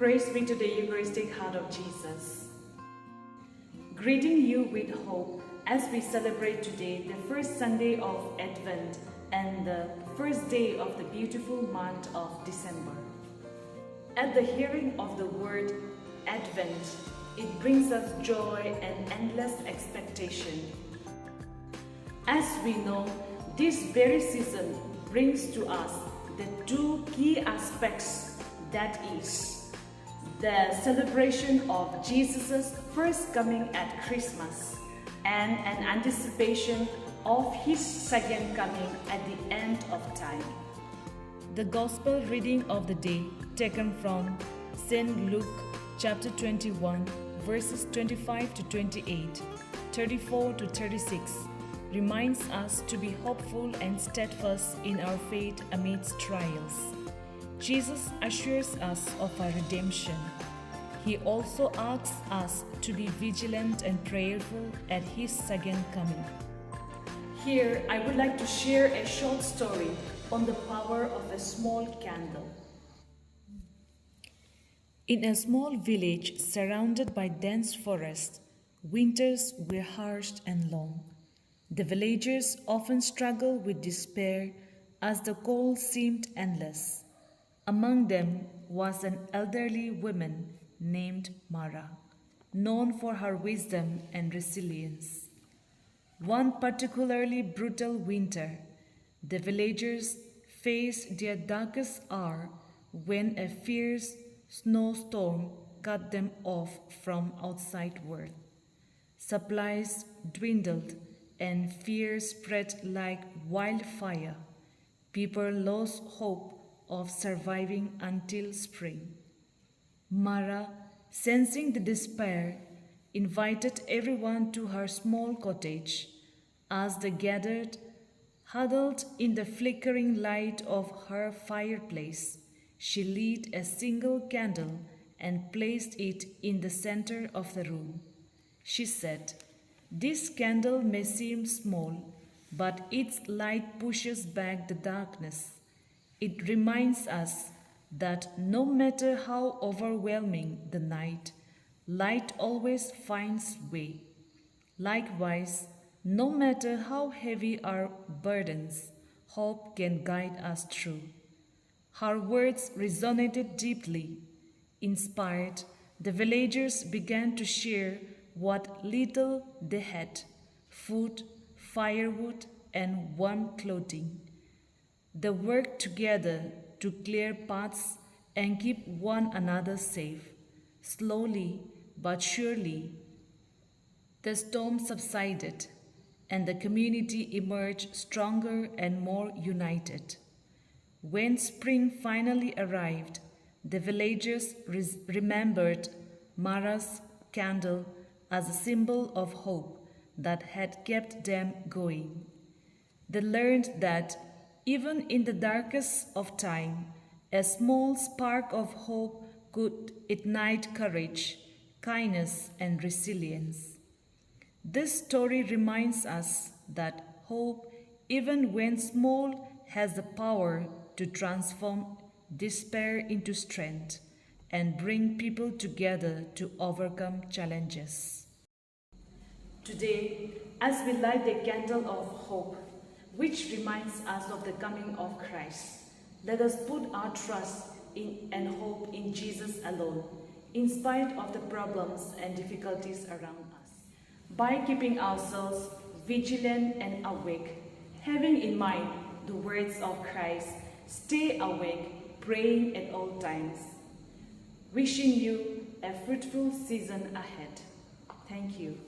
Praise be to the Eucharistic heart of Jesus. Greeting you with hope as we celebrate today the first Sunday of Advent and the first day of the beautiful month of December. At the hearing of the word Advent, it brings us joy and endless expectation. As we know, this very season brings to us the two key aspects, that is, the celebration of Jesus' first coming at Christmas and an anticipation of his second coming at the end of time. The Gospel reading of the day taken from St. Luke chapter 21 verses 25 to 28, 34 to 36 reminds us to be hopeful and steadfast in our faith amidst trials. Jesus assures us of our redemption. He also asks us to be vigilant and prayerful at his second coming. Here, I would like to share a short story on the power of a small candle. In a small village surrounded by dense forest, winters were harsh and long. The villagers often struggled with despair as the cold seemed endless. Among them was an elderly woman named Mara, known for her wisdom and resilience. One particularly brutal winter, the villagers faced their darkest hour when a fierce snowstorm cut them off from outside world. Supplies dwindled and fear spread like wildfire. People lost hope of surviving until spring. Mara, sensing the despair, invited everyone to her small cottage. As they gathered, huddled in the flickering light of her fireplace, she lit a single candle and placed it in the center of the room. She said, "This candle may seem small, but its light pushes back the darkness. It reminds us that no matter how overwhelming the night, light always finds way. Likewise, no matter how heavy our burdens, hope can guide us through." Her words resonated deeply. Inspired, the villagers began to share what little they had: food, firewood, and warm clothing. They worked together to clear paths and keep one another safe. Slowly but surely, the storm subsided, and the community emerged stronger and more united. When spring finally arrived, the villagers remembered Mara's candle as a symbol of hope that had kept them going. They learned that even in the darkest of time, a small spark of hope could ignite courage, kindness, and resilience. This story reminds us that hope, even when small, has the power to transform despair into strength and bring people together to overcome challenges. Today, as we light the candle of hope, which reminds us of the coming of Christ, let us put our trust in and hope in Jesus alone, in spite of the problems and difficulties around us. By keeping ourselves vigilant and awake, having in mind the words of Christ, stay awake, praying at all times. Wishing you a fruitful season ahead. Thank you.